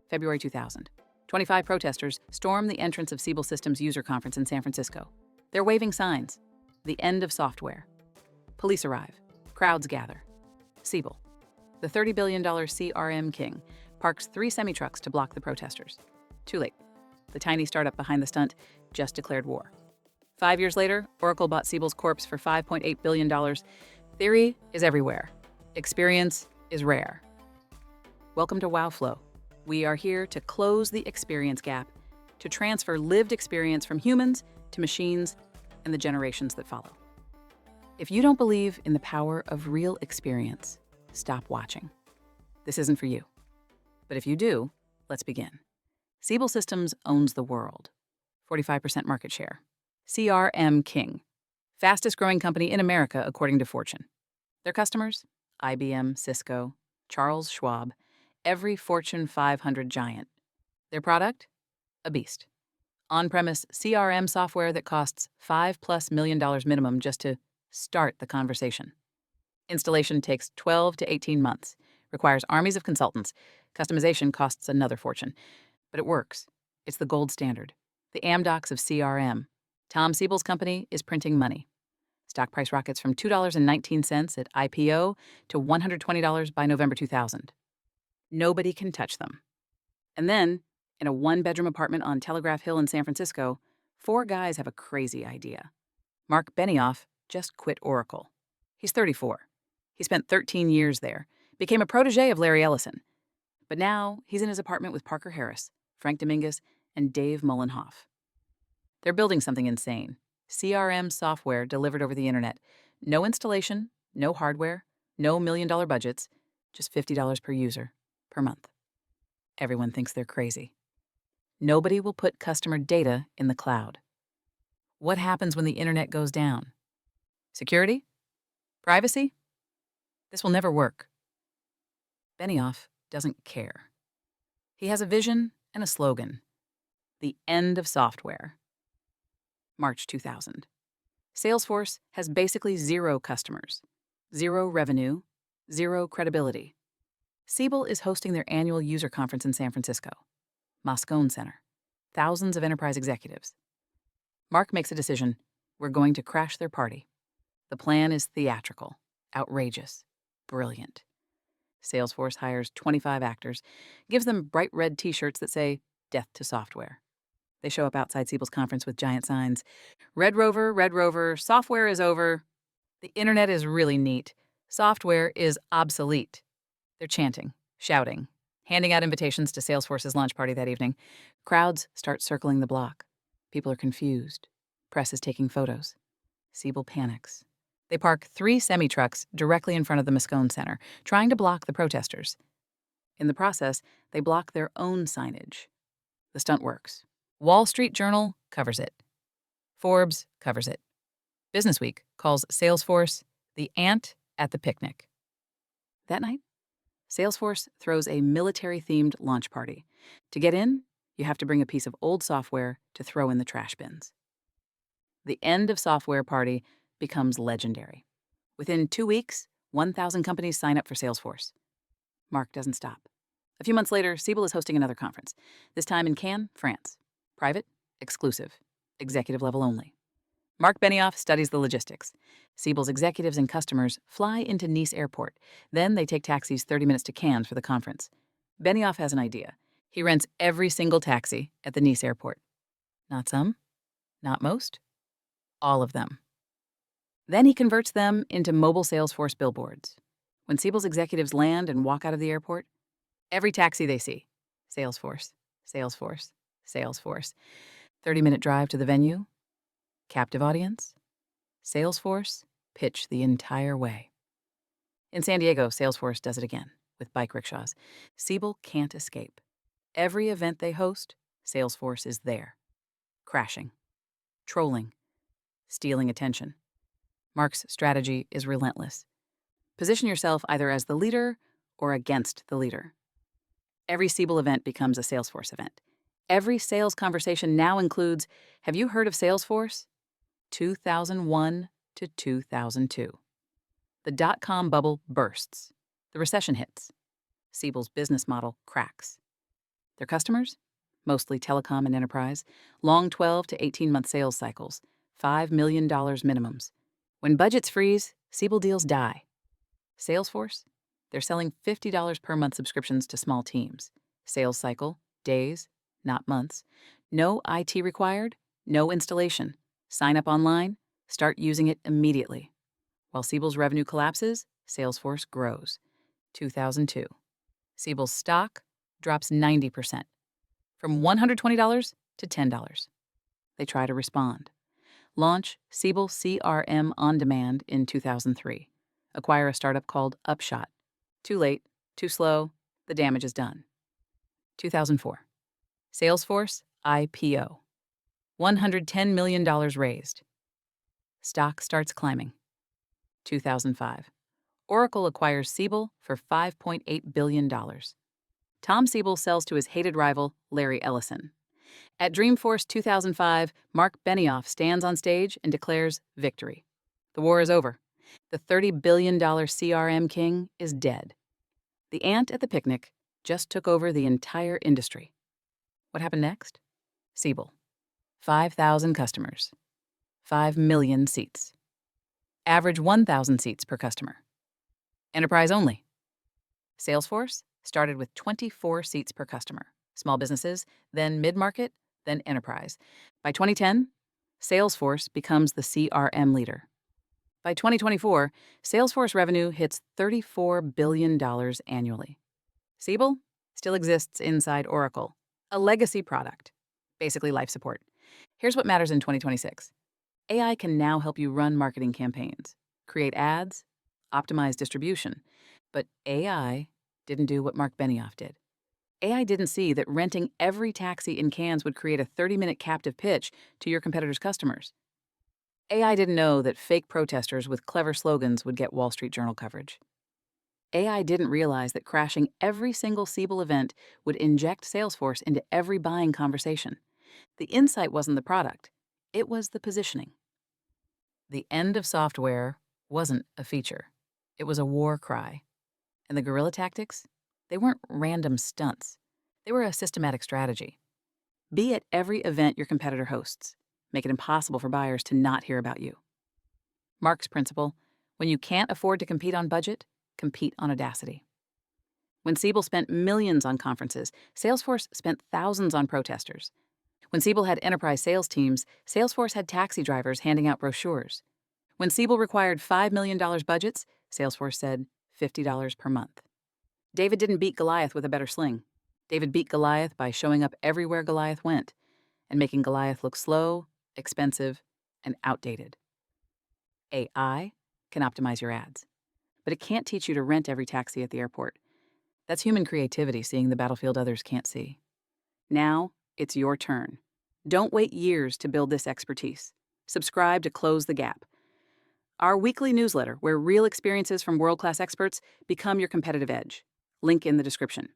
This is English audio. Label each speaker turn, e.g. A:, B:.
A: February 2000. 25 protesters storm the entrance of Siebel Systems user conference in San Francisco. They're waving signs. The end of software. Police arrive. Crowds gather. Siebel, the $30 billion CRM king, parks 3 semi-trucks to block the protesters. Too late. The tiny startup behind the stunt just declared war. 5 years later, Oracle bought Siebel's corpse for $5.8 billion. Theory is everywhere. Experience is rare. Welcome to WowFlow. We are here to close the experience gap, to transfer lived experience from humans to machines and the generations that follow. If you don't believe in the power of real experience, stop watching. This isn't for you. But if you do, let's begin. Siebel Systems owns the world. 45% market share. CRM king. Fastest growing company in America, according to Fortune. Their customers? IBM, Cisco, Charles Schwab, every Fortune 500 giant. Their product? A beast. On-premise CRM software that costs $5+ million minimum just to start the conversation. Installation takes 12 to 18 months, requires armies of consultants. Customization costs another fortune. But it works. It's the gold standard. The Amdocs of CRM. Tom Siebel's company is printing money. Stock price rockets from $2.19 at IPO to $120 by November 2000. Nobody can touch them. And then, in a 1-bedroom apartment on Telegraph Hill in San Francisco, 4 guys have a crazy idea. Marc Benioff just quit Oracle. He's 34. He spent 13 years there, became a protege of Larry Ellison. But now, he's in his apartment with Parker Harris, Frank Dominguez, and Dave Mullenhoff. They're building something insane. CRM software delivered over the internet. No installation, no hardware, no million-dollar budgets, just $50 per user, per month. Everyone thinks they're crazy. Nobody will put customer data in the cloud. What happens when the internet goes down? Security? Privacy? This will never work. Benioff doesn't care. He has a vision and a slogan. The end of software. March 2000. Salesforce has basically 0 customers, 0 revenue, 0 credibility. Siebel is hosting their annual user conference in San Francisco. Moscone Center. Thousands of enterprise executives. Marc makes a decision. We're going to crash their party. The plan is theatrical, outrageous, brilliant. Salesforce hires 25 actors, gives them bright red t-shirts that say, "Death to Software." They show up outside Siebel's conference with giant signs. Red Rover, software is over. The internet is really neat. Software is obsolete. They're chanting, shouting, handing out invitations to Salesforce's launch party that evening. Crowds start circling the block. People are confused. Press is taking photos. Siebel panics. They park 3 semi-trucks directly in front of the Moscone Center, trying to block the protesters. In the process, they block their own signage. The stunt works. Wall Street Journal covers it. Forbes covers it. Businessweek calls Salesforce the ant at the picnic. That night, Salesforce throws a military-themed launch party. To get in, you have to bring a piece of old software to throw in the trash bins. The end of software party becomes legendary. Within 2 weeks, 1,000 companies sign up for Salesforce. Marc doesn't stop. A few months later, Siebel is hosting another conference, this time in Cannes, France. Private, exclusive, executive level only. Marc Benioff studies the logistics. Siebel's executives and customers fly into Nice Airport. Then they take taxis 30 minutes to Cannes for the conference. Benioff has an idea. He rents every single taxi at the Nice Airport. Not some, not most, all of them. Then he converts them into mobile Salesforce billboards. When Siebel's executives land and walk out of the airport, every taxi they see, Salesforce, Salesforce, Salesforce. 30-minute drive to the venue, captive audience, Salesforce, pitch the entire way. In San Diego, Salesforce does it again, with bike rickshaws. Siebel can't escape. Every event they host, Salesforce is there. Crashing, trolling, stealing attention. Marc's strategy is relentless. Position yourself either as the leader or against the leader. Every Siebel event becomes a Salesforce event. Every sales conversation now includes, have you heard of Salesforce? 2001 to 2002. The dot-com bubble bursts. The recession hits. Siebel's business model cracks. Their customers? Mostly telecom and enterprise, long 12 to 18-month sales cycles, $5 million minimums. When budgets freeze, Siebel deals die. Salesforce? They're selling $50 per month subscriptions to small teams. Sales cycle, days, not months. No IT required, no installation. Sign up online, start using it immediately. While Siebel's revenue collapses, Salesforce grows. 2002. Siebel's stock drops 90%, from $120 to $10. They try to respond. Launch Siebel CRM On Demand in 2003. Acquire a startup called Upshot. Too late, too slow, the damage is done. 2004. Salesforce IPO. $110 million raised. Stock starts climbing. 2005. Oracle acquires Siebel for $5.8 billion. Tom Siebel sells to his hated rival, Larry Ellison. At Dreamforce 2005, Marc Benioff stands on stage and declares victory. The war is over. The $30 billion CRM king is dead. The ant at the picnic just took over the entire industry. What happened next? Siebel. 5,000 customers. 5 million seats. Average 1,000 seats per customer. Enterprise only. Salesforce started with 24 seats per customer. Small businesses, then mid-market, then enterprise. By 2010, Salesforce becomes the CRM leader. By 2024, Salesforce revenue hits $34 billion annually. Siebel still exists inside Oracle, a legacy product, basically life support. Here's what matters in 2026. AI can now help you run marketing campaigns, create ads, optimize distribution. But AI didn't do what Marc Benioff did. AI didn't see that renting every taxi in Cannes would create a 30-minute captive pitch to your competitors' customers. AI didn't know that fake protesters with clever slogans would get Wall Street Journal coverage. AI didn't realize that crashing every single Siebel event would inject Salesforce into every buying conversation. The insight wasn't the product, it was the positioning. The end of software wasn't a feature. It was a war cry. And the guerrilla tactics? They weren't random stunts. They were a systematic strategy. Be at every event your competitor hosts. Make it impossible for buyers to not hear about you. Marc's principle: when you can't afford to compete on budget, compete on audacity. When Siebel spent millions on conferences, Salesforce spent thousands on protesters. When Siebel had enterprise sales teams, Salesforce had taxi drivers handing out brochures. When Siebel required $5 million budgets, Salesforce said $50 per month. David didn't beat Goliath with a better sling. David beat Goliath by showing up everywhere Goliath went and making Goliath look slow, expensive, and outdated. AI can optimize your ads, but it can't teach you to rent every taxi at the airport. That's human creativity seeing the battlefield others can't see. Now, it's your turn. Don't wait years to build this expertise. Subscribe to Close the Gap, our weekly newsletter where real experiences from world-class experts become your competitive edge. Link in the description.